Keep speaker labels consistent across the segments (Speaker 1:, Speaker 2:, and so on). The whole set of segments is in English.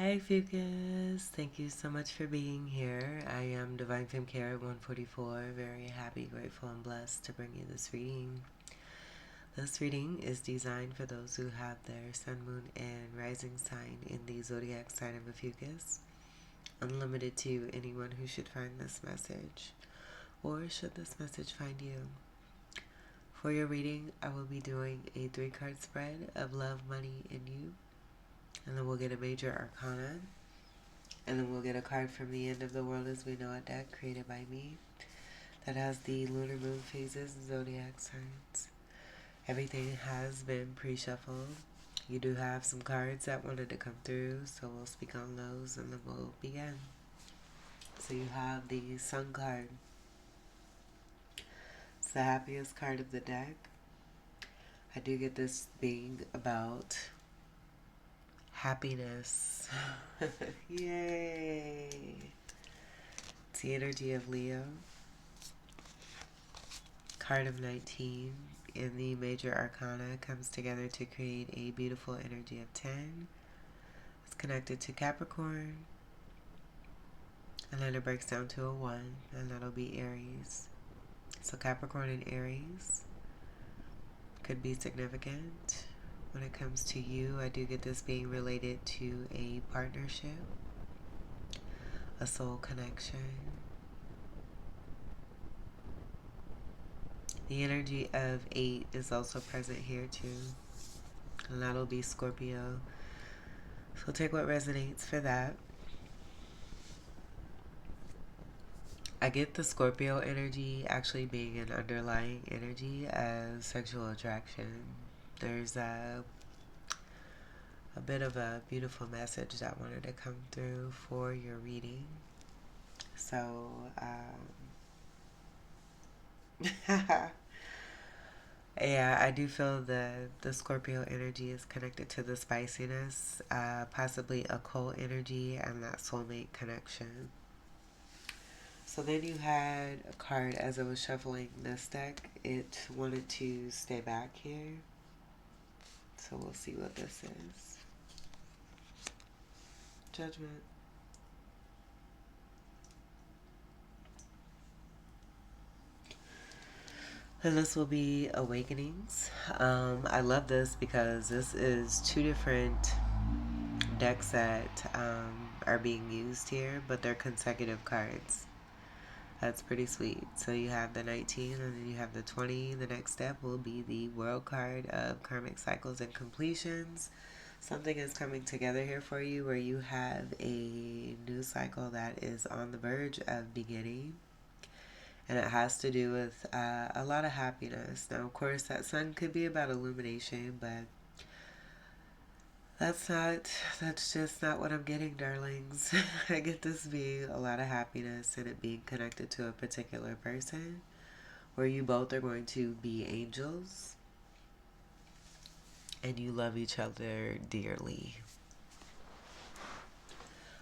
Speaker 1: Hi Ophiuchus, thank you so much for being here. I am Divine Femme Care 144, very happy, grateful, and blessed to bring you this reading. This reading is designed for those who have their sun, moon, and rising sign in the zodiac sign of Ophiuchus, unlimited to anyone who should find this message, or should this message find you. For your reading, I will be doing a 3-card spread of love, money, and you, and then we'll get a major arcana. And then we'll get a card from the End of the World as We Know It deck created by me that has the lunar moon phases and zodiac signs. Everything has been pre-shuffled. You do have some cards that wanted to come through, so we'll speak on those and then we'll begin. So you have the Sun card. It's the happiest card of the deck. I do get this being about happiness. Yay! It's the energy of Leo. Card of 19 in the major arcana comes together to create a beautiful energy of 10. It's connected to Capricorn. And then it breaks down to a 1, and that'll be Aries. So Capricorn and Aries could be significant. When it comes to you, I do get this being related to a partnership, a soul connection. The energy of 8 is also present here too, and that'll be Scorpio. So take what resonates for that. I get the Scorpio energy actually being an underlying energy as sexual attraction. There's a bit of a beautiful message that wanted to come through for your reading. So, yeah, I do feel the Scorpio energy is connected to the spiciness, possibly occult energy, and that soulmate connection. So then you had a card as I was shuffling this deck. It wanted to stay back here. So we'll see what this is. Judgment. And this will be Awakenings. I love this because this is 2 different decks that are being used here, but they're consecutive cards. That's pretty sweet. So you have the 19 and then you have the 20. The next step will be the World card of karmic cycles and completions. Something is coming together here for you where you have a new cycle that is on the verge of beginning. And it has to do with a lot of happiness. Now, of course, that sun could be about illumination, but that's just not what I'm getting, darlings. I get this being a lot of happiness and it being connected to a particular person where you both are going to be angels and you love each other dearly.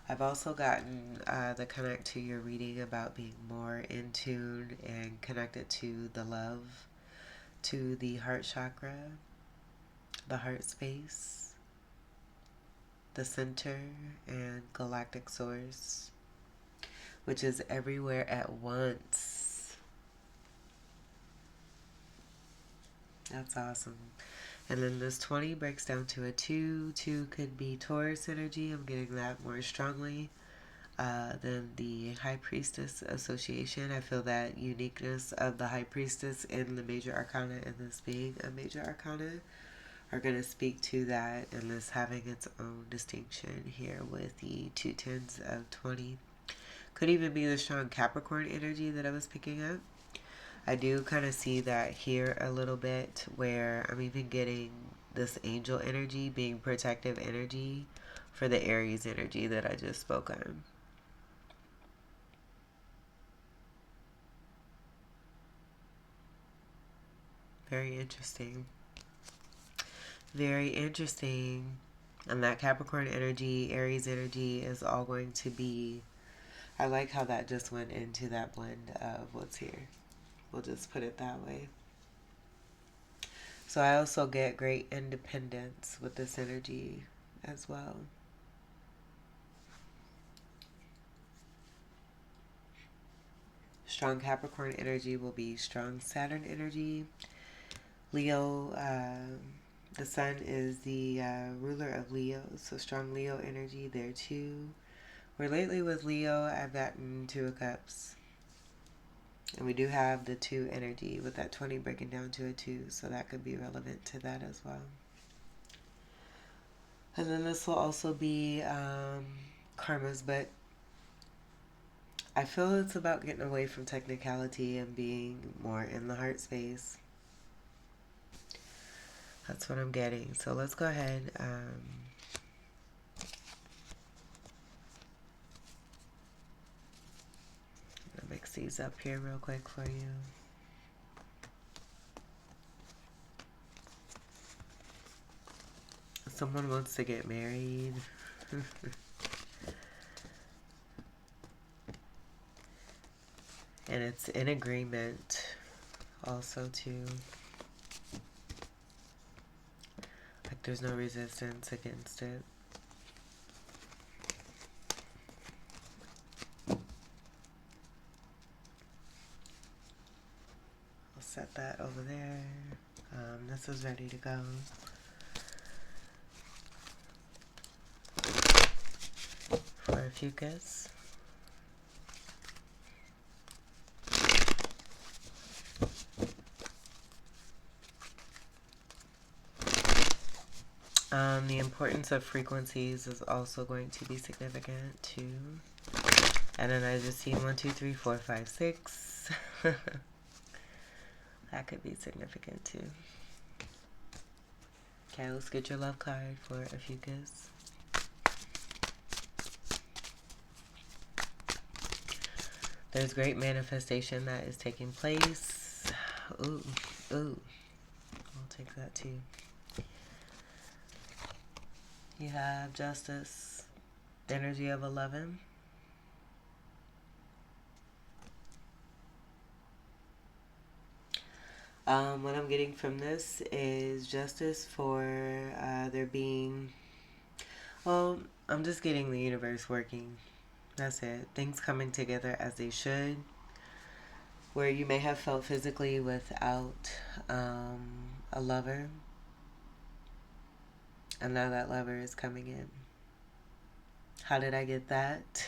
Speaker 1: I've also gotten the connect to your reading about being more in tune and connected to the love, to the heart chakra, the heart space, the center, and galactic source, which is everywhere at once. That's awesome. And then this 20 breaks down to a 2. 2 could be Taurus energy. I'm getting that more strongly than the High Priestess association. I feel that uniqueness of the High Priestess in the major arcana and this being a major arcana are going to speak to that, and this having its own distinction here with the 2 tens of 20. Could even be the strong Capricorn energy that I was picking up. I do kind of see that here a little bit where I'm even getting this angel energy being protective energy for the Aries energy that I just spoke on. Very interesting. Very interesting. And that Capricorn energy, Aries energy is all going to be... I like how that just went into that blend of what's here. We'll just put it that way. So I also get great independence with this energy as well. Strong Capricorn energy will be strong Saturn energy. Leo, the sun is the ruler of Leo, so strong Leo energy there too. Where lately with Leo, I've gotten Two of Cups. And we do have the 2 energy with that 20 breaking down to a 2, so that could be relevant to that as well. And then this will also be karmas, but I feel it's about getting away from technicality and being more in the heart space. That's what I'm getting. So let's go ahead. I'll mix these up here real quick for you. Someone wants to get married. And it's in agreement also too. Like there's no resistance against it. I'll set that over there. This is ready to go. For Ophiuchus. The importance of frequencies is also going to be significant too. And then I just see 1, 2, 3, 4, 5, 6. That could be significant too. Okay, let's get your love card for Ophiuchus. There's great manifestation that is taking place. Ooh, ooh. I'll take that too. You have Justice, the energy of 11. What I'm getting from this is justice for there being, well, I'm just getting the universe working. That's it. Things coming together as they should. Where you may have felt physically without a lover. And now that lover is coming in. How did I get that?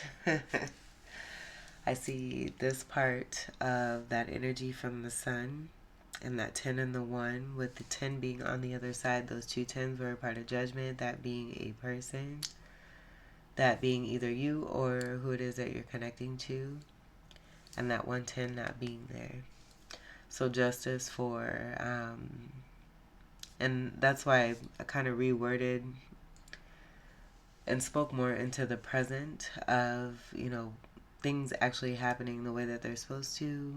Speaker 1: I see this part of that energy from the sun and that 10 and the 1, with the 10 being on the other side. Those 2 10s were a part of judgment, that being a person, that being either you or who it is that you're connecting to, and that 110 not being there. So justice for, and that's why I kind of reworded and spoke more into the present of, you know, things actually happening the way that they're supposed to,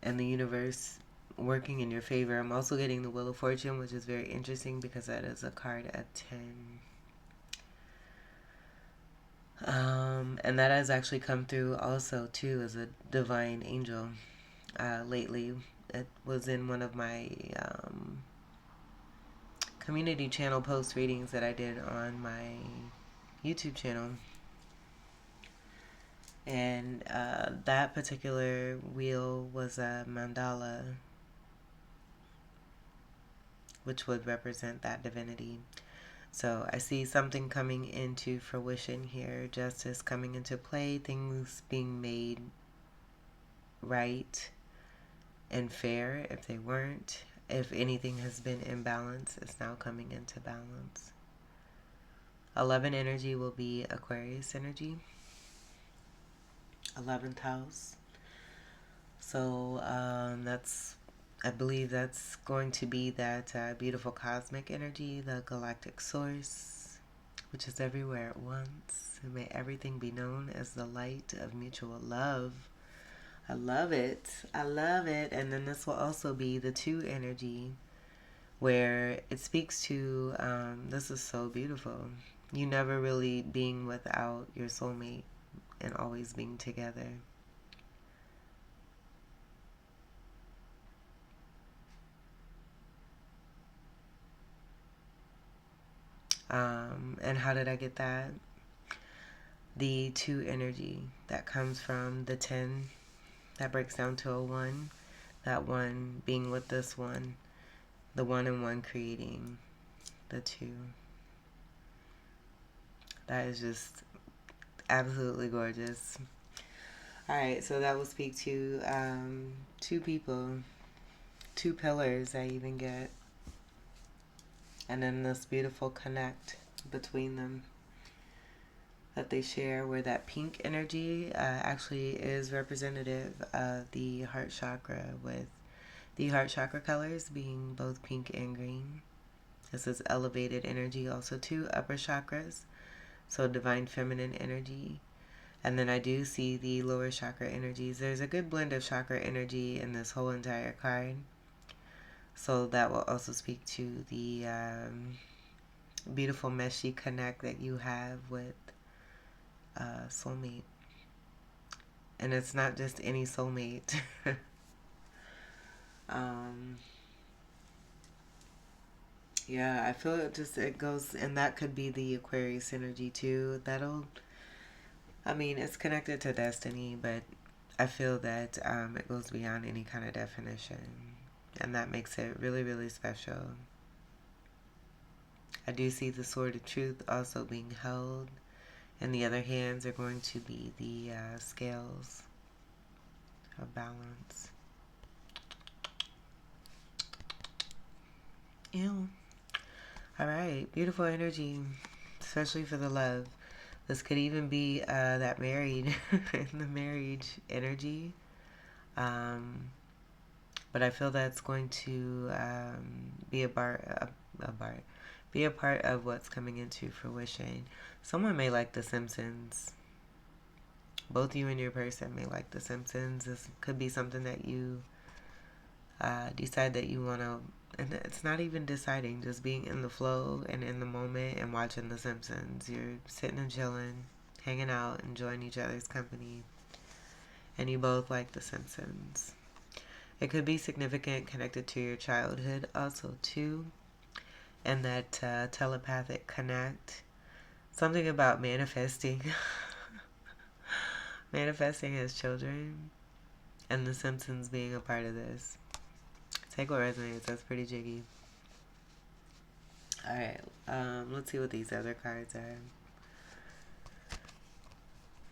Speaker 1: and the universe working in your favor. I'm also getting the Wheel of Fortune, which is very interesting because that is a card of 10. And that has actually come through also too as a divine angel lately. It was in one of my community channel post readings that I did on my YouTube channel. And that particular wheel was a mandala, which would represent that divinity. So I see something coming into fruition here, justice coming into play, things being made right and fair if they weren't. If anything has been imbalance, it's now coming into balance. 11 energy will be Aquarius energy. 11th house. So I believe that's going to be that beautiful cosmic energy, the galactic source, which is everywhere at once. And may everything be known as the light of mutual love. I love it. I love it. And then this will also be the 2 energy, where it speaks to, this is so beautiful. You never really being without your soulmate and always being together. And how did I get that? the 2 energy that comes from the 10 that breaks down to a 1, that 1 being with this 1, the 1 and 1 creating the 2. That is just absolutely gorgeous. Alright, so that will speak to 2 people, 2 pillars I even get, and then this beautiful connect between them that they share, where that pink energy actually is representative of the heart chakra, with the heart chakra colors being both pink and green. This is elevated energy also to upper chakras, so divine feminine energy. And then I do see the lower chakra energies. There's a good blend of chakra energy in this whole entire card. So that will also speak to the beautiful meshy connect that you have with soulmate. And it's not just any soulmate. Yeah, I feel it goes, and that could be the Aquarius energy too. It's connected to destiny, but I feel that it goes beyond any kind of definition, and that makes it really, really special. I do see the sword of truth also being held, and the other hands are going to be the scales of balance. Ew. All right, beautiful energy, especially for the love. This could even be that married, the marriage energy. But I feel that's going to be be a part of what's coming into fruition. Someone may like The Simpsons. Both you and your person may like The Simpsons. This could be something that you decide that you want to, and it's not even deciding, just being in the flow and in the moment and watching The Simpsons. You're sitting and chilling, hanging out, enjoying each other's company, and you both like The Simpsons. It could be significant, connected to your childhood also too, and that telepathic connect. Something about manifesting. Manifesting as children, and The Simpsons being a part of this. Take what resonates. That's pretty jiggy. Alright, let's see what these other cards are.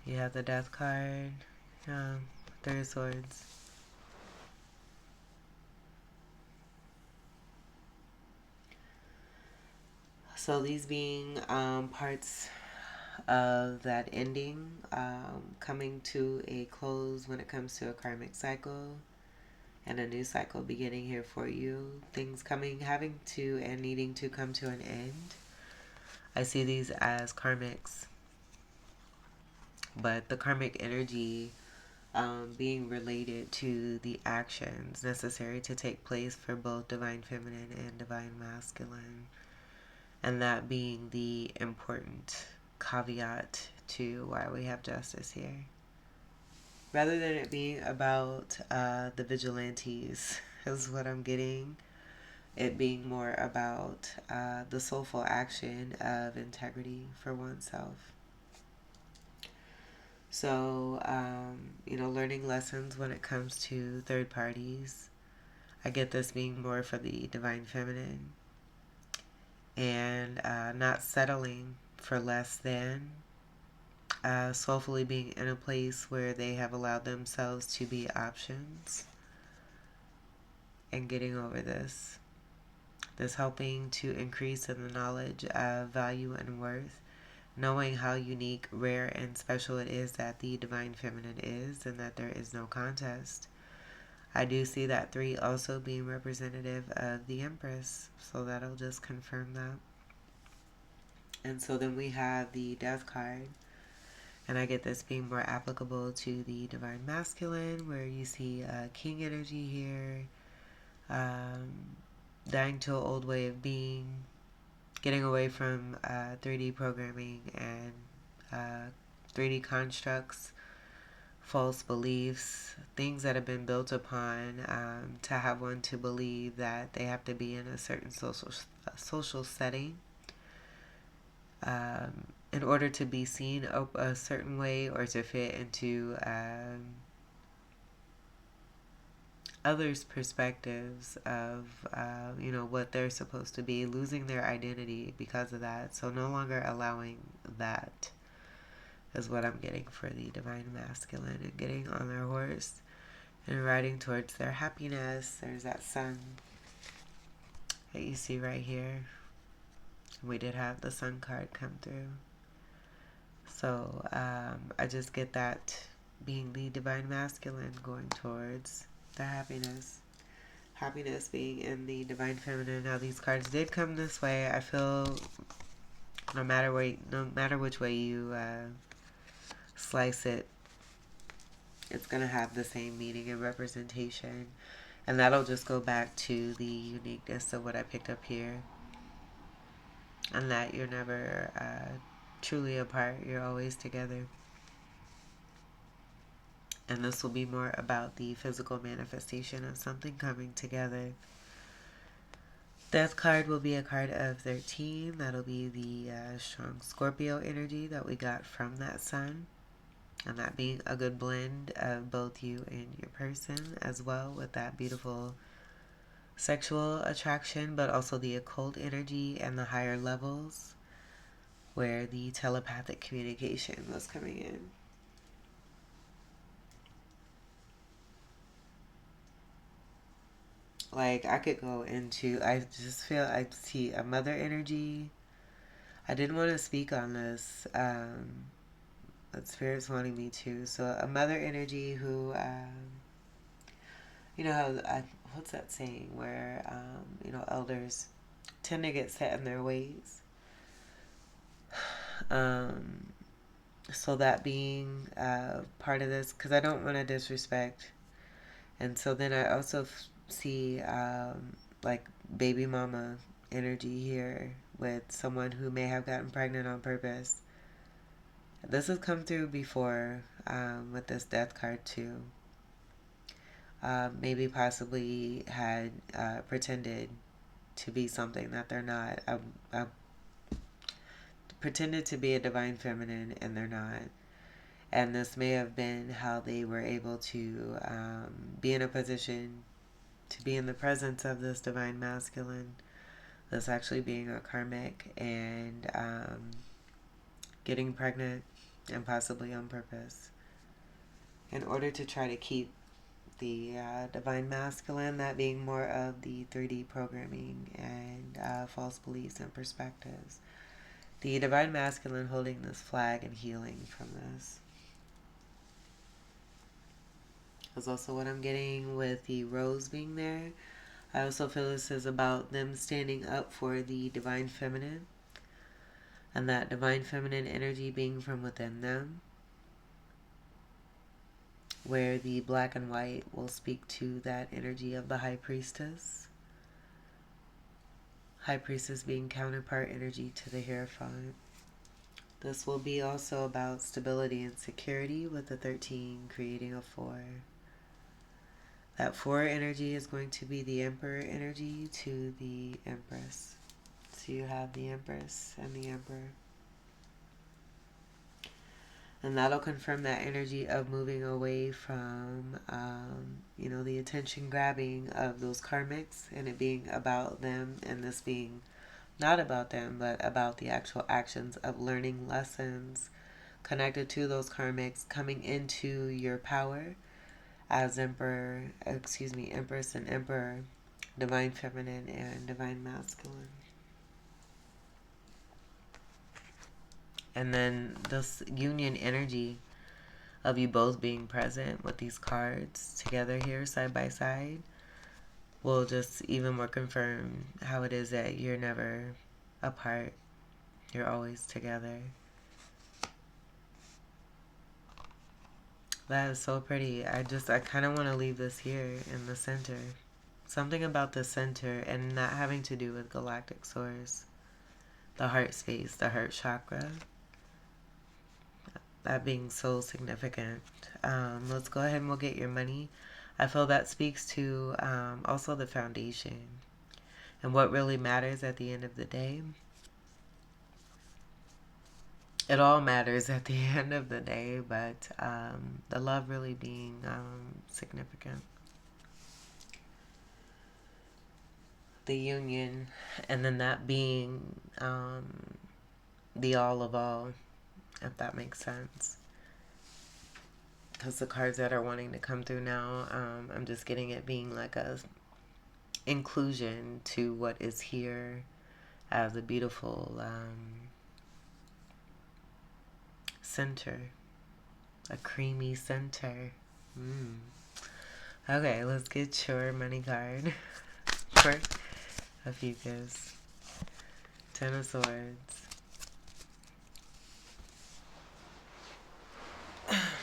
Speaker 1: You have the Death card. Three of Swords. So these being parts of that ending, coming to a close when it comes to a karmic cycle, and a new cycle beginning here for you. Things having to and needing to come to an end. I see these as karmics, but the karmic energy being related to the actions necessary to take place for both divine feminine and divine masculine. And that being the important caveat to why we have justice here. Rather than it being about the vigilantes, is what I'm getting. It being more about the soulful action of integrity for oneself. So, learning lessons when it comes to third parties. I get this being more for the divine feminine. And not settling for less than. Soulfully being in a place where they have allowed themselves to be options. And getting over this. This helping to increase in the knowledge of value and worth. Knowing how unique, rare, and special it is that the divine feminine is, and that there is no contest. I do see that 3 also being representative of the Empress, so that'll just confirm that. And so then we have the Death card, and I get this being more applicable to the divine masculine, where you see king energy here, dying to an old way of being, getting away from 3D programming and 3D constructs, false beliefs, things that have been built upon to have one to believe that they have to be in a certain social setting, in order to be seen a certain way or to fit into others' perspectives of, what they're supposed to be, losing their identity because of that. So no longer allowing that is what I'm getting for the Divine Masculine, and getting on their horse and riding towards their happiness. There's that sun that you see right here. We did have the sun card come through. So I just get that being the Divine Masculine, going towards the happiness. Happiness being in the Divine Feminine. Now these cards did come this way. I feel no matter which way you slice it, it's going to have the same meaning and representation. And that'll just go back to the uniqueness of what I picked up here. And that you're never truly apart. You're always together. And this will be more about the physical manifestation of something coming together. Death card will be a card of 13. That'll be the strong Scorpio energy that we got from that sun. And that being a good blend of both you and your person, as well, with that beautiful sexual attraction, but also the occult energy and the higher levels where the telepathic communication was coming in. Like, I could go into, I just feel I see a mother energy. I didn't want to speak on this, but Spirit's wanting me to. So a mother energy who, how, what's that saying where, elders tend to get set in their ways. So that being part of this, because I don't want to disrespect. And so then I also see like baby mama energy here with someone who may have gotten pregnant on purpose. This has come through before with this death card too. Maybe possibly had pretended to be something that they're not. Pretended to be a divine feminine and they're not. And this may have been how they were able to be in a position to be in the presence of this divine masculine, this actually being a karmic, and getting pregnant, and possibly on purpose, in order to try to keep the divine masculine, that being more of the 3D programming and false beliefs and perspectives. The divine masculine holding this flag and healing from this. That's also what I'm getting with the rose being there. I also feel this is about them standing up for the divine feminine, and that divine feminine energy being from within them, where the black and white will speak to that energy of the high priestess. High priestess being counterpart energy to the Hierophant. This will be also about stability and security, with the 13 creating a 4. That 4 energy is going to be the Emperor energy to the Empress. So you have the Empress and the Emperor. And that'll confirm that energy of moving away from, the attention grabbing of those karmics, and it being about them, and this being not about them, but about the actual actions of learning lessons connected to those karmics, coming into your power as Empress and Emperor, divine feminine and divine masculine. And then this union energy of you both being present with these cards together here side by side will just even more confirm how it is that you're never apart. You're always together. That is so pretty. I kind of want to leave this here in the center. Something about the center, and not having to do with galactic source. The heart space, the heart chakra. That being so significant. Let's go ahead and we'll get your money. I feel that speaks to also the foundation and what really matters at the end of the day. it all matters at the end of the day, but the love really being significant. The union, and then that being the all of all, if that makes sense. Because the cards that are wanting to come through now, I'm just getting it being like a inclusion to what is here as a beautiful center, a creamy center. Okay, let's get your money card for Ophiuchus. Ten of Swords.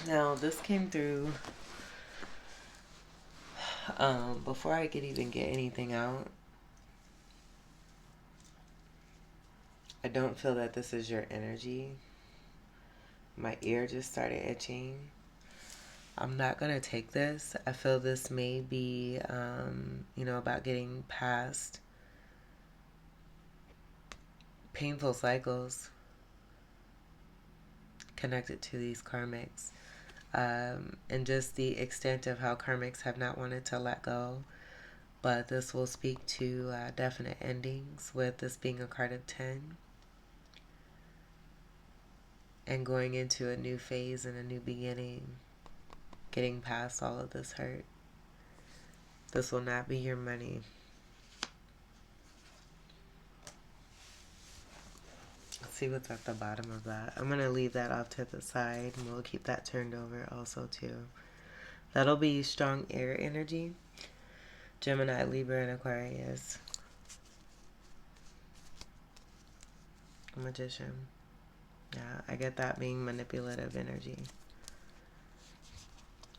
Speaker 1: Now, this came through before I could even get anything out. I don't feel that this is your energy. My ear just started itching. I'm not going to take this. I feel this may be, about getting past painful cycles connected to these karmics. And just the extent of how karmics have not wanted to let go. But this will speak to definite endings, with this being a card of 10. And going into a new phase and a new beginning. Getting past all of this hurt. This will not be your money. Let's see what's at the bottom of that. I'm going to leave that off to the side, and we'll keep that turned over also too. That'll be strong air energy. Gemini, Libra, and Aquarius. Magician. Yeah, I get that being manipulative energy.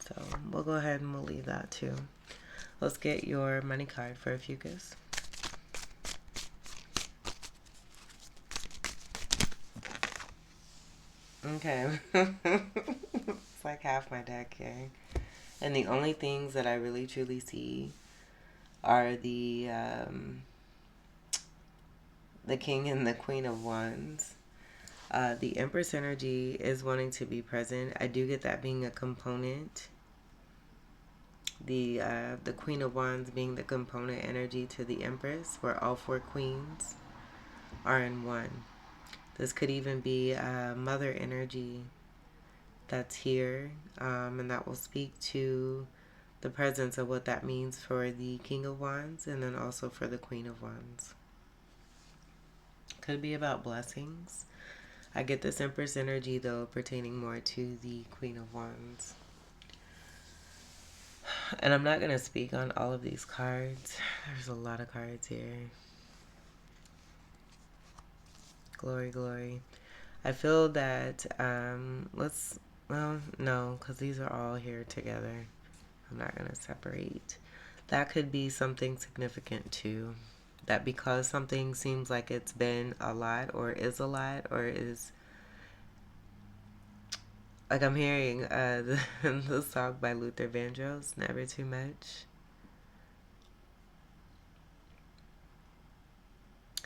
Speaker 1: So we'll go ahead and we'll leave that too. Let's get your money card for Ophiuchus. Okay. It's like half my deck here. And the only things that I really truly see are the King and the Queen of Wands. The Empress energy is wanting to be present. I do get that being a component. The Queen of Wands being the component energy to the Empress, where all 4 queens are in one. This could even be mother energy that's here, and that will speak to the presence of what that means for the King of Wands, and then also for the Queen of Wands. Could be about blessings. I get this Empress energy, though, pertaining more to the Queen of Wands. And I'm not going to speak on all of these cards. There's a lot of cards here. Glory, glory. I feel that, no, because these are all here together. I'm not going to separate. That could be something significant too. That because something seems like it's been a lot, or is a lot, or is... Like I'm hearing the song by Luther Vandross, Never Too Much.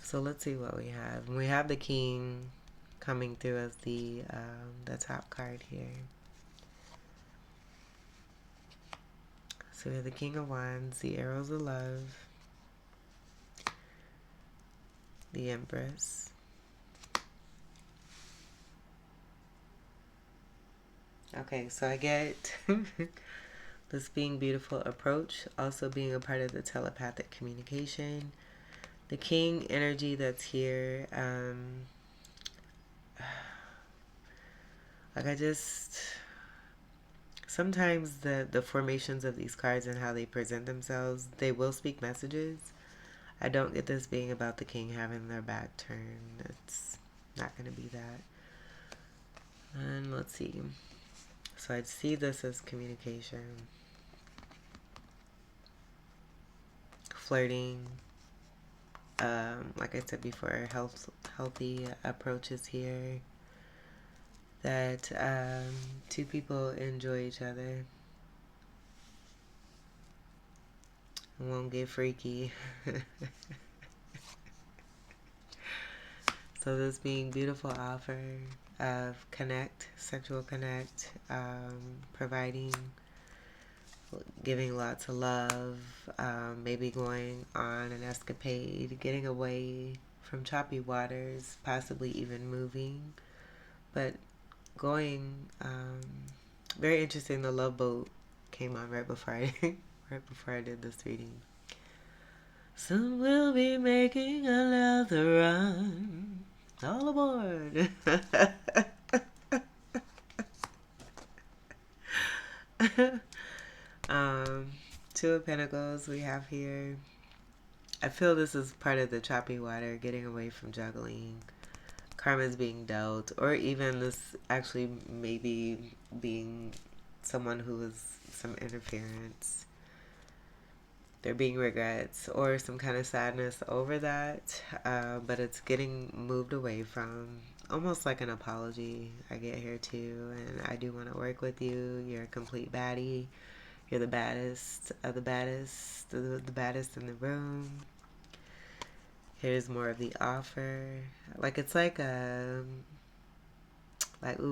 Speaker 1: So let's see what we have. We have the King coming through as the top card here. So we have the King of Wands, the Arrows of Love, the Empress, okay, so I get this being beautiful approach, also being a part of the telepathic communication. The King energy that's here, like I just... Sometimes the formations of these cards and how they present themselves, they will speak messages. I don't get this being about the King having their back turned. It's not going to be that. And let's see. So I'd see this as communication. Flirting. Like I said before, healthy approaches here. That 2 people enjoy each other. Won't get freaky. So this being beautiful offer of connect, sexual connect, providing, giving lots of love, maybe going on an escapade, getting away from choppy waters, possibly even moving, but going, very interesting. The Love Boat came on right before I right before I did this reading. Soon we'll be making another run. All aboard. Two of Pentacles we have here. I feel this is part of the choppy water, getting away from juggling. Karma's being dealt, or even this actually maybe being someone who was some interference. There being regrets or some kind of sadness over that, but it's getting moved away from, almost like an apology. I get here too, and I do want to work with you. You're a complete baddie. You're the baddest of the baddest, the baddest in the room. Here's more of the offer. Like, it's like ooh,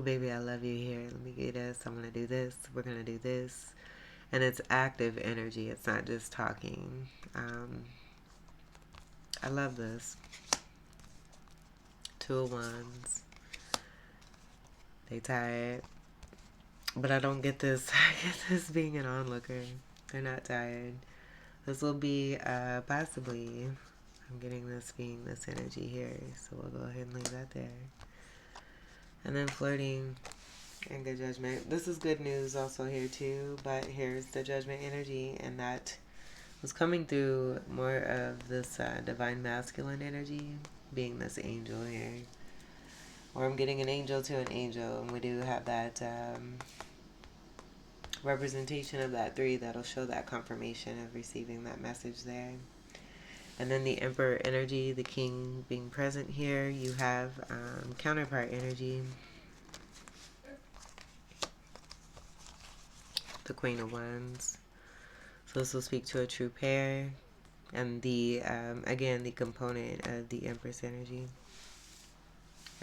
Speaker 1: baby, I love you here. Let me get this. I'm going to do this. We're going to do this. And it's active energy. It's not just talking. I love this. Two of Wands. They tired. But I don't get this. I get this being an onlooker. They're not tired. This will be possibly, I'm getting this being this energy here. So we'll go ahead and leave that there. And then flirting and good judgment. This is good news also here too. But here's the judgment energy. And that was coming through more of this divine masculine energy, being this angel here. Or I'm getting an angel to an angel, and we do have that representation of that 3 that'll show that confirmation of receiving that message there. And then the Emperor energy, the King being present here. You have counterpart energy, the Queen of Wands. So this will speak to a true pair. And the, again, the component of the Empress energy.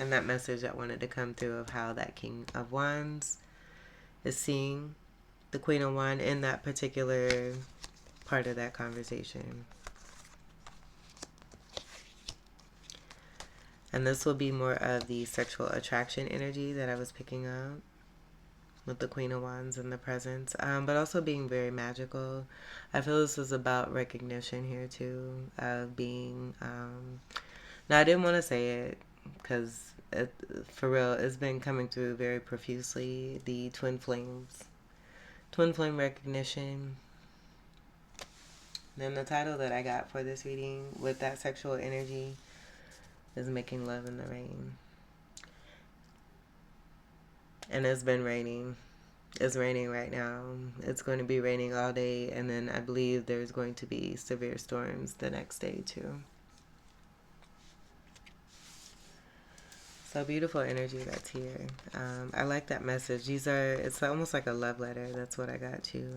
Speaker 1: And that message that wanted to come through of how that King of Wands is seeing the Queen of Wands in that particular part of that conversation. And this will be more of the sexual attraction energy that I was picking up with the Queen of Wands in the presence, but also being very magical. I feel this is about recognition here too, of being, now I didn't want to say it because for real, it's been coming through very profusely, the twin flames. Twin flame recognition. Then the title that I got for this reading with that sexual energy is Making Love in the Rain. And it's been raining. It's raining right now. It's going to be raining all day, and then I believe there's going to be severe storms the next day too. So beautiful energy that's here. I like that message. It's almost like a love letter. That's what I got too.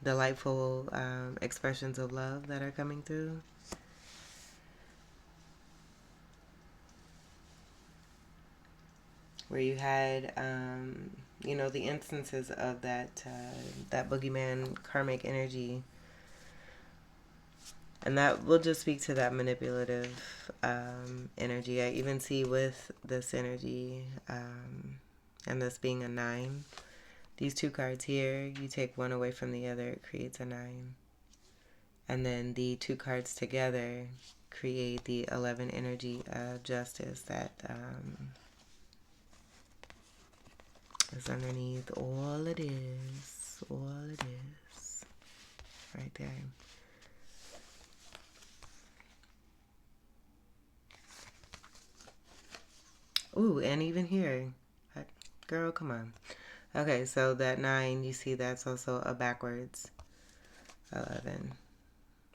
Speaker 1: Delightful expressions of love that are coming through. Where you had, the instances of that boogeyman karmic energy. And that will just speak to that manipulative energy. I even see with this energy, and this being a 9, these 2 cards here, you take one away from the other, it creates a 9. And then the 2 cards together create the 11 energy of justice that is underneath all it is. All it is. Right there. Ooh, and even here. Girl, come on. Okay, so that 9, you see that's also a backwards 11.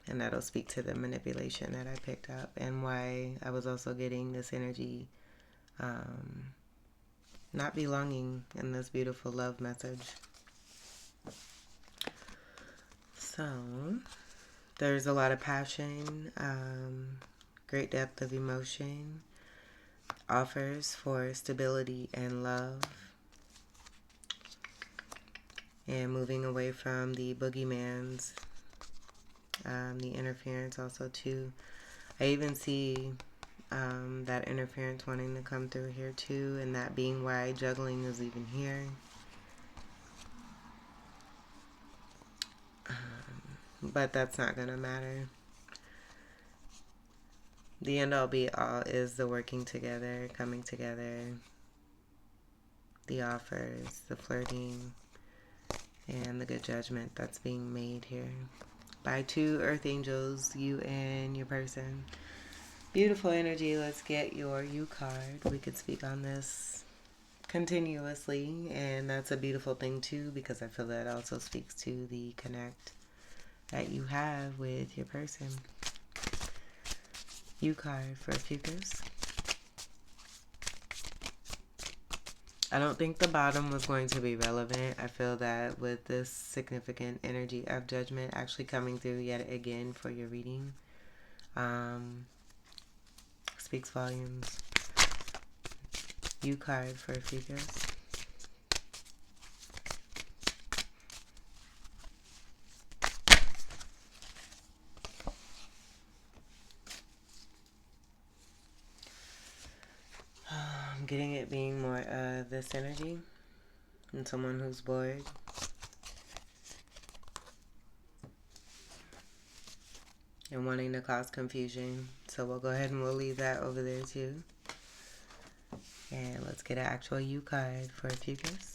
Speaker 1: And that'll speak to the manipulation that I picked up and why I was also getting this energy not belonging in this beautiful love message. So, there's a lot of passion, great depth of emotion. offers for stability and love, and moving away from the boogeyman's, the interference also too. I even see that interference wanting to come through here too, and that being why juggling is even here. But that's not going to matter. The end all be all is the working together, coming together, the offers, the flirting, and the good judgment that's being made here by two earth angels, you and your person. Beautiful energy. Let's get your U card. We could speak on this continuously, and that's a beautiful thing too, because I feel that also speaks to the connect that you have with your person. U card for Ophiuchus. I don't think the bottom was going to be relevant. I feel that with this significant energy of judgment actually coming through yet again for your reading, speaks volumes. U card for Ophiuchus. I'm getting it being more of this energy and someone who's bored. And wanting to cause confusion. So we'll go ahead and we'll leave that over there too. And let's get an actual U card for Ophiuchus.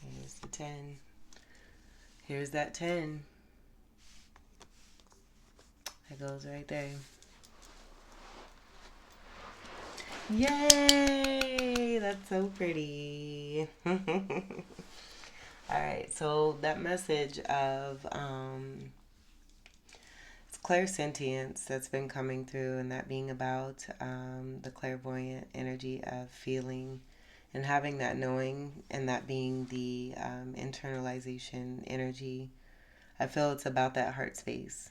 Speaker 1: Here's the 10. Here's that 10. That goes right there. Yay! That's so pretty. Alright, so that message of it's clairsentience that's been coming through, and that being about the clairvoyant energy of feeling and having that knowing, and that being the internalization energy. I feel it's about that heart space,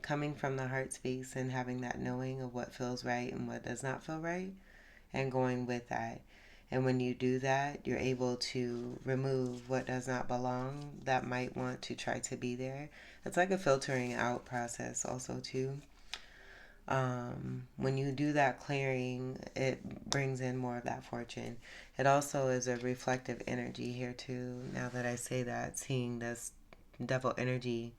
Speaker 1: coming from the heart space and having that knowing of what feels right and what does not feel right, and going with that. And when you do that, you're able to remove what does not belong that might want to try to be there. It's like a filtering out process also too. When you do that clearing, it brings in more of that fortune. It also is a reflective energy here too. Now that I say that, seeing this devil energy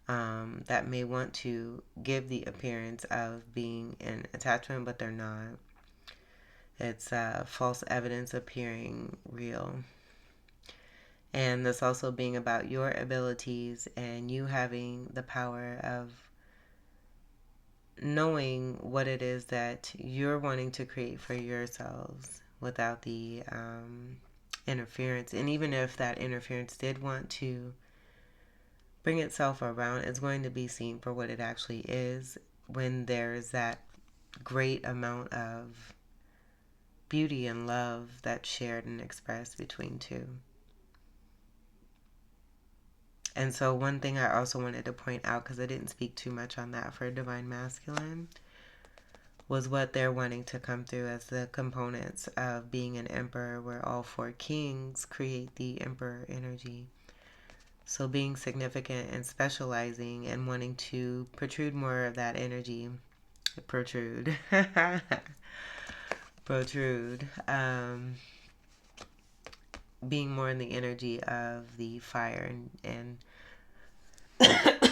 Speaker 1: that may want to give the appearance of being in attachment, but they're not. It's false evidence appearing real. And this also being about your abilities and you having the power of knowing what it is that you're wanting to create for yourselves without the interference. And even if that interference did want to bring itself around, it's going to be seen for what it actually is when there's that great amount of beauty and love that's shared and expressed between two. And so one thing I also wanted to point out, because I didn't speak too much on that for Divine Masculine, was what they're wanting to come through as the components of being an emperor, where all four kings create the emperor energy. So being significant and specializing and wanting to protrude more of that energy. Protrude. Being more in the energy of the fire and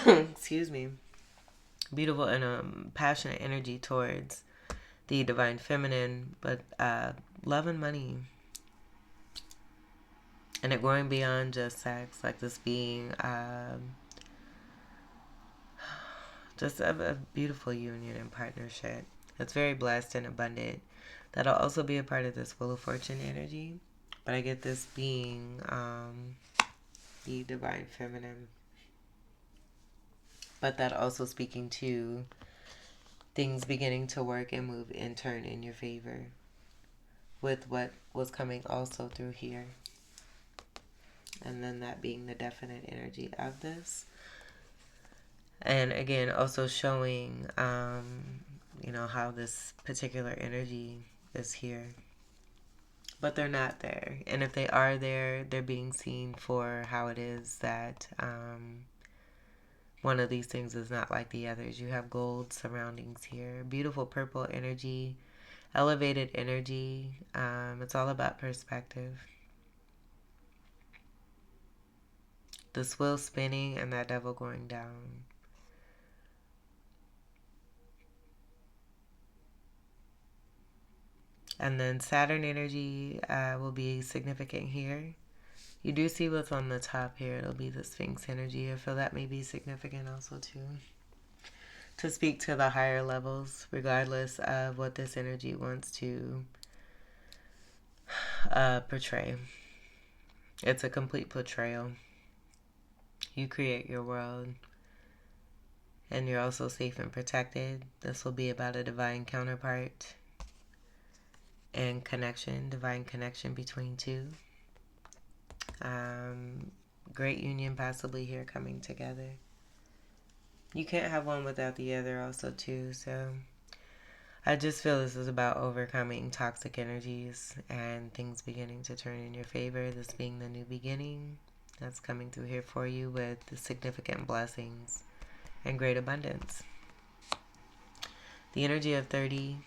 Speaker 1: excuse me, beautiful and passionate energy towards the divine feminine, but love and money, and it going beyond just sex, like this being just a beautiful union and partnership. It's very blessed and abundant. That'll also be a part of this Wheel of Fortune energy. But I get this being the divine feminine. But that also speaking to things beginning to work and move and turn in your favor with what was coming also through here and then that being the definite energy of this. And again, also showing, how this particular energy is here. But they're not there. And if they are there, they're being seen for how it is that one of these things is not like the others. You have gold surroundings here, beautiful purple energy, elevated energy. It's all about perspective. This wheel spinning and that devil going down. And then Saturn energy will be significant here. You do see what's on the top here. It'll be the Sphinx energy. I feel that may be significant also too. To speak to the higher levels, regardless of what this energy wants to portray. It's a complete portrayal. You create your world. And you're also safe and protected. This will be about a divine counterpart and connection, divine connection between two. Great union possibly here coming together. You can't have one without the other also too. So I just feel this is about overcoming toxic energies and things beginning to turn in your favor. This being the new beginning that's coming through here for you with the significant blessings and great abundance. The energy of 30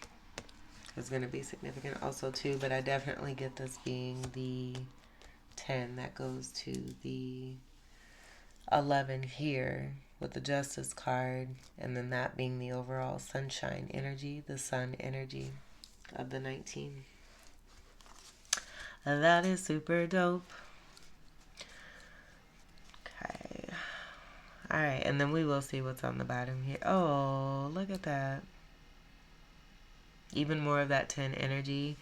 Speaker 1: is going to be significant also too, but I definitely get this being the 10 that goes to the 11 here with the Justice card, and then that being the overall sunshine energy, the sun energy of the 19. That is super dope. Okay. Alright, and then we will see what's on the bottom here. Oh, look at that. Even more of that 10 energy.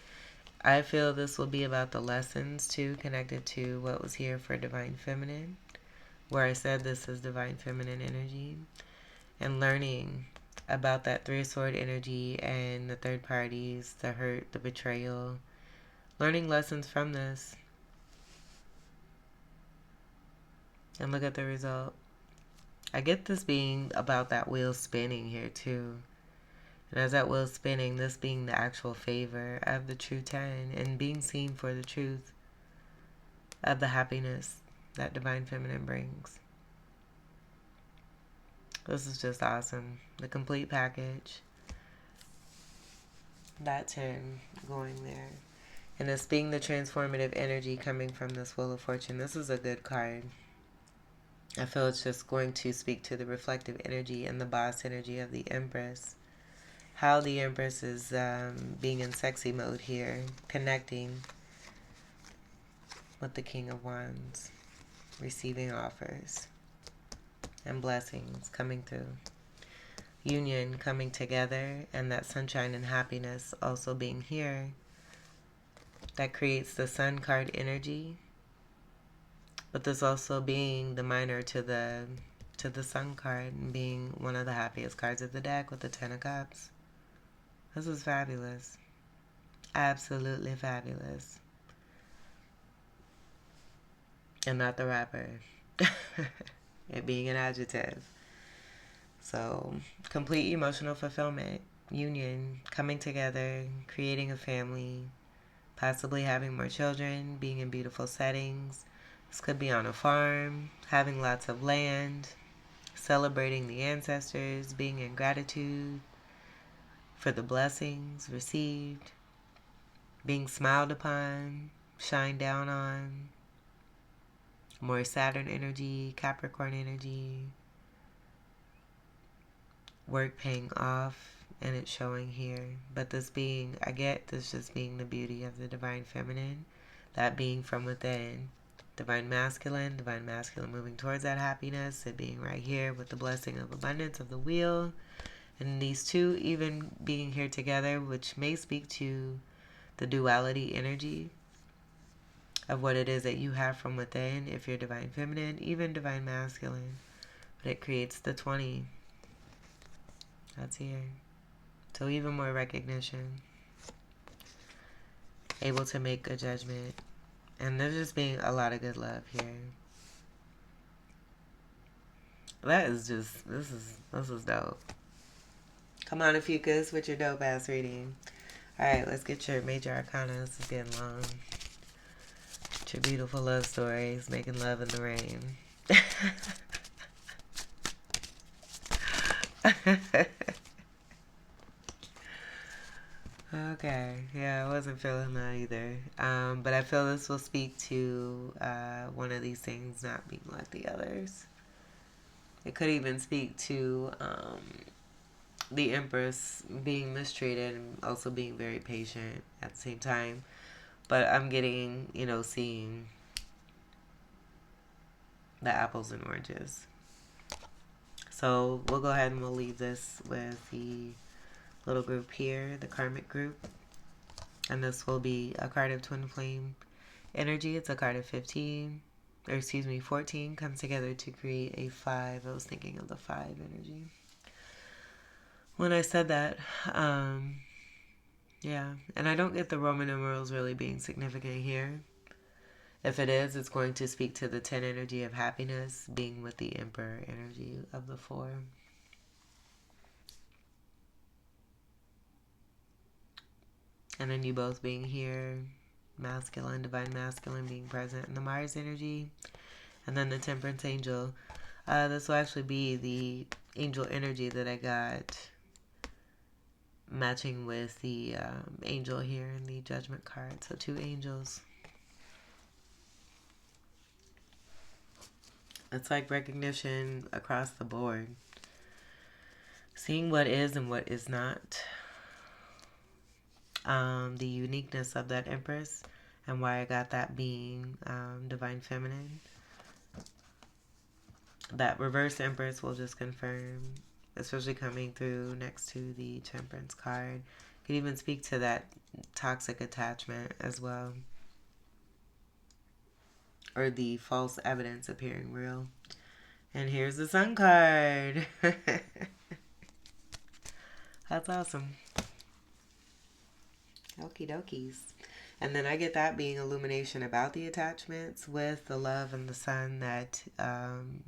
Speaker 1: I feel this will be about the lessons too, connected to what was here for Divine Feminine, where I said this is Divine Feminine energy, and learning about that 3 of Swords energy and the third parties, the hurt, the betrayal, learning lessons from this. And look at the result. I get this being about that wheel spinning here too. And as that wheel spinning, this being the actual favor of the true 10 and being seen for the truth of the happiness that Divine Feminine brings. This is just awesome. The complete package. That 10 going there. And this being the transformative energy coming from this Wheel of Fortune. This is a good card. I feel it's just going to speak to the reflective energy and the boss energy of the Empress. How the Empress is being in sexy mode here, connecting with the King of Wands, receiving offers and blessings coming through. Union coming together, and that sunshine and happiness also being here. That creates the Sun card energy, but this also being the minor to the Sun card and being one of the happiest cards of the deck with the 10 of Cups. This is fabulous. Absolutely fabulous. And not the rapper. It being an adjective. So, complete emotional fulfillment, union, coming together, creating a family, possibly having more children, being in beautiful settings. This could be on a farm, having lots of land, celebrating the ancestors, being in gratitude for the blessings received, being smiled upon, shined down on. More Saturn energy, Capricorn energy. Work paying off, and it's showing here. But this being, I get this just being the beauty of the Divine Feminine. That being from within. Divine Masculine moving towards that happiness. It being right here with the blessing of abundance of the wheel. And these two even being here together, which may speak to the duality energy of what it is that you have from within, if you're Divine Feminine, even Divine Masculine. But it creates the 20. That's here. So even more recognition. Able to make a judgment And there's just being a lot of good love here. That is just, this is dope. Come on, Ophiuchus, with your dope ass reading. Alright, let's get your major arcana. This is getting long. Get your beautiful love stories, making love in the rain. Okay, yeah, I wasn't feeling that either. But I feel this will speak to one of these things not being like the others. It could even speak to the Empress being mistreated and also being very patient at the same time. But I'm getting, seeing the apples and oranges. So we'll go ahead and we'll leave this with the little group here, the karmic group. And this will be a card of twin flame energy. It's a card of 14 comes together to create a 5. I was thinking of the 5 energy when I said that. Yeah, and I don't get the Roman numerals really being significant here. If it is, it's going to speak to the 10 energy of happiness being with the Emperor energy of the 4. And then you both being here, masculine, divine masculine being present in the Mars energy. And then the Temperance angel. This will actually be the angel energy that I got matching with the angel here in the Judgment card. So 2 angels. It's like recognition across the board. Seeing what is and what is not. The uniqueness of that Empress and why I got that being Divine Feminine. That reverse Empress will just confirm, especially coming through next to the Temperance card. Could even speak to that toxic attachment as well. Or the false evidence appearing real. And here's the Sun card. That's awesome. Okie dokies. And then I get that being illumination about the attachments with the love and the sun that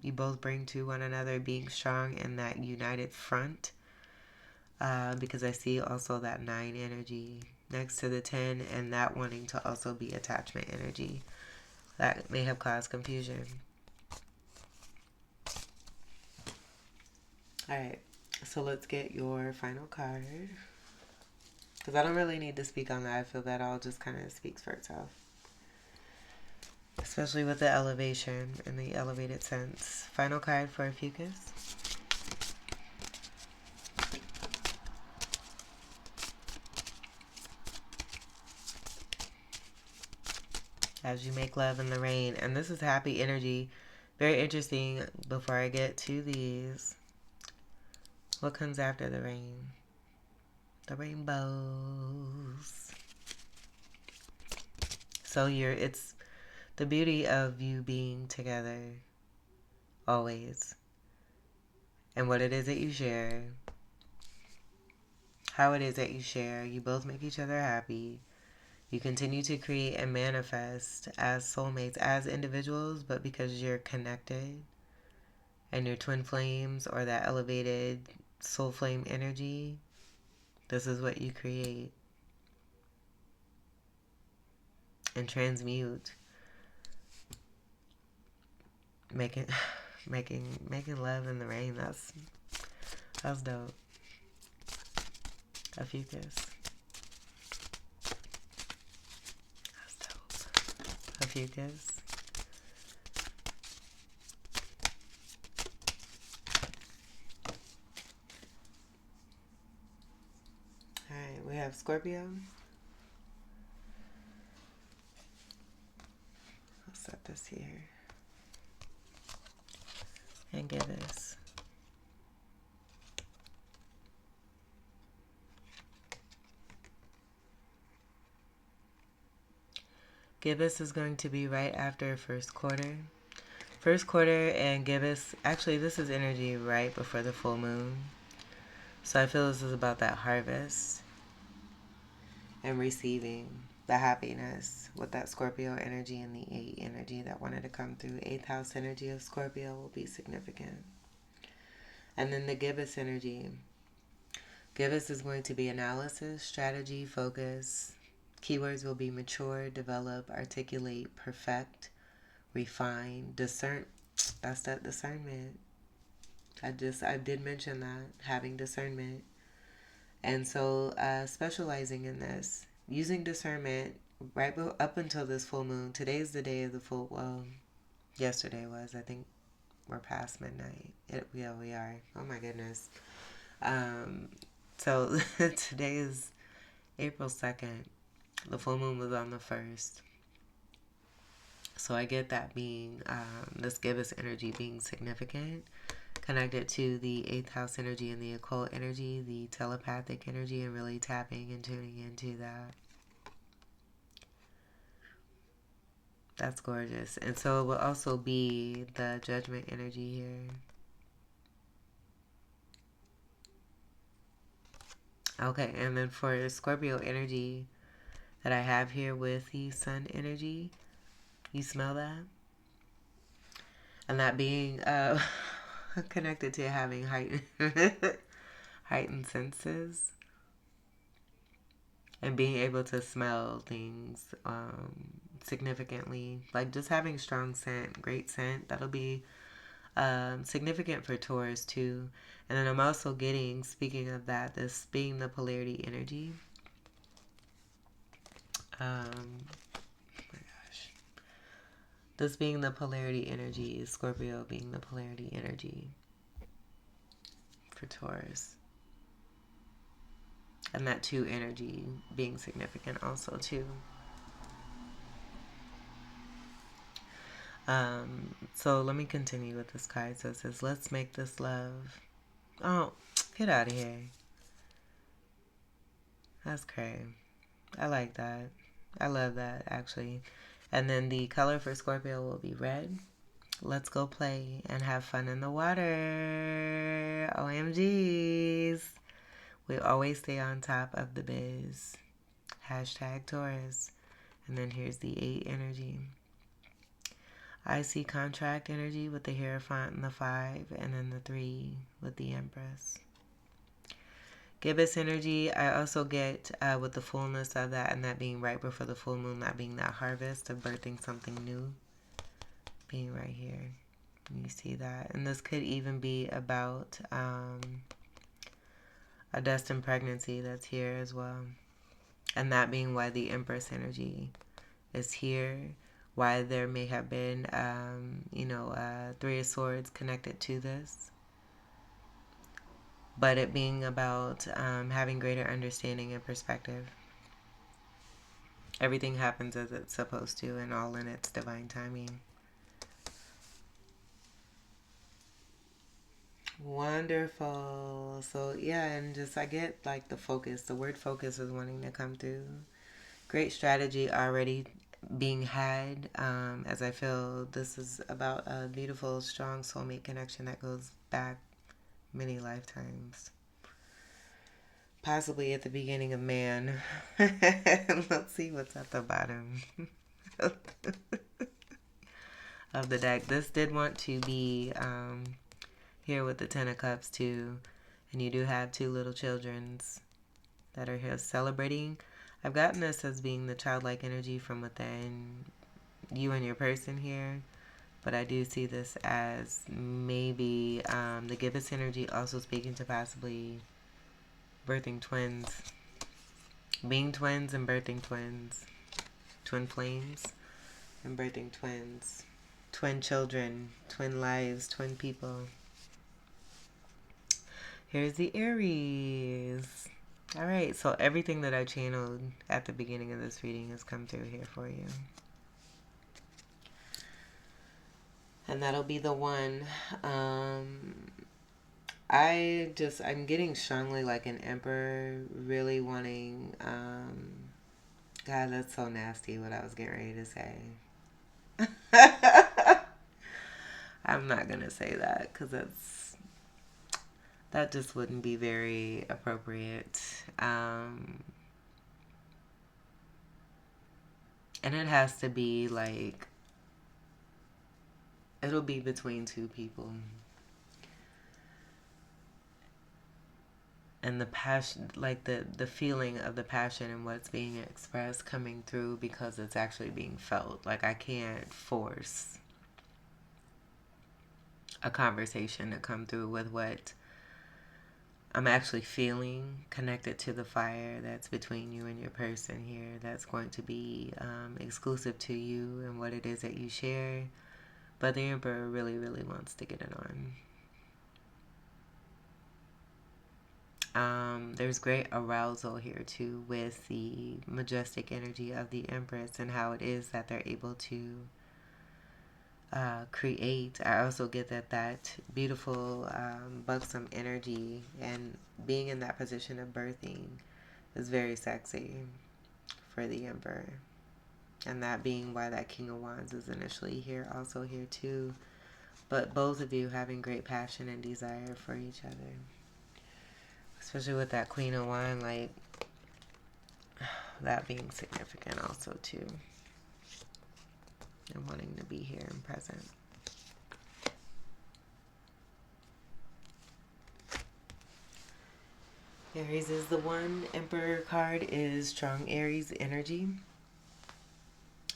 Speaker 1: you both bring to one another, being strong in that united front. Because I see also that 9 energy next to the 10 and that wanting to also be attachment energy. That may have caused confusion. Alright, so let's get your final card. Because I don't really need to speak on that. I feel that all just kind of speaks for itself. Especially with the elevation and the elevated sense. Final card for Ophiuchus. As you make love in the rain. And this is happy energy. Very interesting. Before I get to these, what comes after the rain? The rainbows. So it's the beauty of you being together always. And what it is that you share. How it is that you share. You both make each other happy. You continue to create and manifest as soulmates, as individuals, but because you're connected and your twin flames or that elevated soul flame energy, this is what you create and transmute. Making love in the rain. That's dope. Ophiuchus. That's dope. Ophiuchus. Alright, we have Scorpio. I'll set this here. And Gibbous. Gibbous is going to be right after first quarter. First quarter and Gibbous, actually this is energy right before the full moon. So I feel this is about that harvest and receiving. the happiness with that Scorpio energy and the 8 energy that wanted to come through. 8th house energy of Scorpio will be significant. And then the gibbous energy. Gibbous is going to be analysis, strategy, focus. Keywords will be mature, develop, articulate, perfect, refine, discern. That's that discernment. I did mention that, having discernment. And so specializing in this, using discernment up until this full moon. Today's the day of the full, well, yesterday was, I think we're past midnight. Yeah, we are. Oh my goodness. So today is April 2nd. The full moon was on the 1st. So I get that being, this gibbous energy being significant, connected to the 8th house energy and the occult energy, the telepathic energy, and really tapping and tuning into that. That's gorgeous. And so it will also be the judgment energy here. Okay, and then for Scorpio energy that I have here with the sun energy, you smell that? And that being connected to having heightened senses and being able to smell things significantly, like just having strong scent, great scent. That'll be significant for Taurus too. And then I'm also getting, speaking of that, this being the polarity energy. Oh my gosh. This being the polarity energy, Scorpio being the polarity energy for Taurus. And that 2 energy being significant also too. So let me continue with this card. So it says, let's make this love. Oh, get out of here. That's crazy. I like that. I love that, actually. And then the color for Scorpio will be red. Let's go play and have fun in the water. OMGs. We always stay on top of the biz. Hashtag Taurus. And then here's the 8 energy. I see contract energy with the Hierophant and the 5, and then the 3 with the Empress. Gibbous energy, I also get with the fullness of that, and that being right before the full moon, that being that harvest of birthing something new, being right here. You see that. And this could even be about a destined pregnancy that's here as well. And that being why the Empress energy is here. Why there may have been, 3 of Swords connected to this. But it being about having greater understanding and perspective. Everything happens as it's supposed to and all in its divine timing. Wonderful. So, yeah, and just I get like the focus. The word focus is wanting to come through. Great strategy already being had, as I feel this is about a beautiful, strong soulmate connection that goes back many lifetimes. Possibly at the beginning of man. Let's see what's at the bottom of the deck. This did want to be here with the 10 of Cups too. And you do have 2 little childrens that are here celebrating. I've gotten this as being the childlike energy from within you and your person here. But I do see this as maybe the gibbous energy also speaking to possibly birthing twins. Being twins and birthing twins. Twin flames and birthing twins. Twin children. Twin lives. Twin people. Here's the Aries. Alright, so everything that I channeled at the beginning of this reading has come through here for you. And that'll be the one. I'm getting strongly like an Emperor, really wanting, God, that's so nasty what I was getting ready to say. I'm not going to say that because that just wouldn't be very appropriate. And it has to be like, it'll be between two people. And the passion, like the feeling of the passion and what's being expressed coming through because it's actually being felt. Like, I can't force a conversation to come through with what I'm actually feeling connected to the fire that's between you and your person here, that's going to be exclusive to you and what it is that you share. But the Emperor really, really wants to get it on. There's great arousal here too with the majestic energy of the Empress and how it is that they're able to create. I also get that beautiful buxom energy, and being in that position of birthing is very sexy for the Emperor. And that being why that King of Wands is initially here, also here too. But both of you having great passion and desire for each other. Especially with that Queen of Wands, like, that being significant also too. And wanting to be here and present. Aries is the one. Emperor card is strong Aries energy.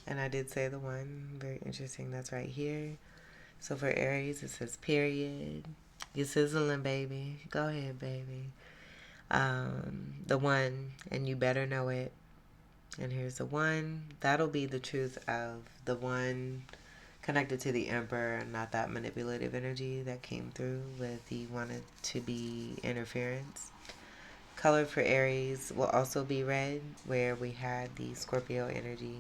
Speaker 1: And I did say the one. Very interesting. That's right here. So for Aries, it says period. You're sizzling, baby. Go ahead, baby. The one, and you better know it. And here's the one. That'll be the truth of the one connected to the Emperor, not that manipulative energy that came through with the wanted to be interference. Color for Aries will also be red, where we had the Scorpio energy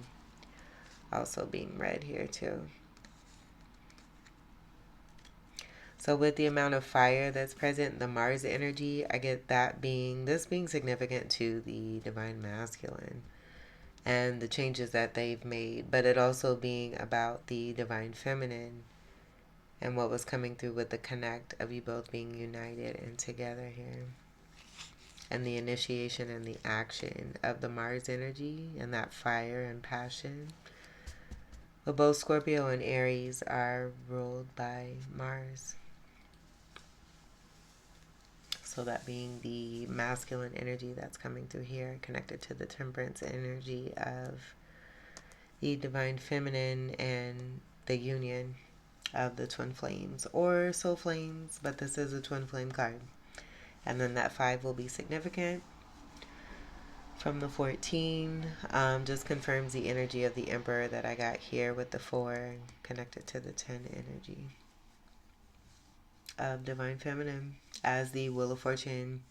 Speaker 1: also being red here too. So with the amount of fire that's present, the Mars energy, I get that being significant to the divine masculine and the changes that they've made, but it also being about the divine feminine and what was coming through with the connect of you both being united and together here. And the initiation and the action of the Mars energy and that fire and passion. But both Scorpio and Aries are ruled by Mars. So that being the masculine energy that's coming through here, connected to the temperance energy of the divine feminine and the union of the twin flames or soul flames, but this is a twin flame card. And then that 5 will be significant from the 14. Just confirms the energy of the Emperor that I got here with the 4 connected to the 10 energy of divine feminine as the Wheel of Fortune.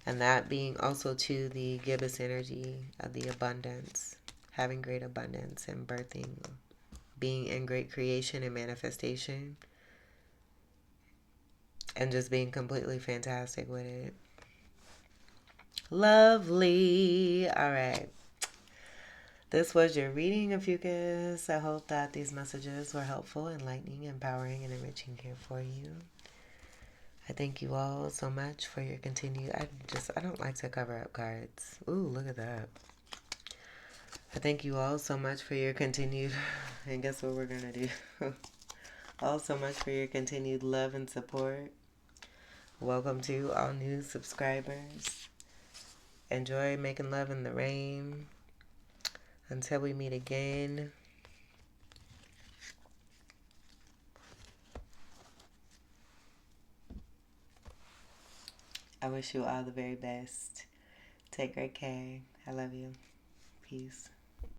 Speaker 1: And that being also to the gibbous energy of the abundance, having great abundance and birthing, being in great creation and manifestation, and just being completely fantastic with it. Lovely. All right. This was your reading, Ophiuchus. I hope that these messages were helpful, enlightening, empowering, and enriching here for you. I thank you all so much for your continued... I don't like to cover up cards. Ooh, look at that. I thank you all so much for your continued... And guess what we're going to do? All so much for your continued love and support. Welcome to all new subscribers. Enjoy making love in the rain. Until we meet again. I wish you all the very best. Take great care. I love you. Peace.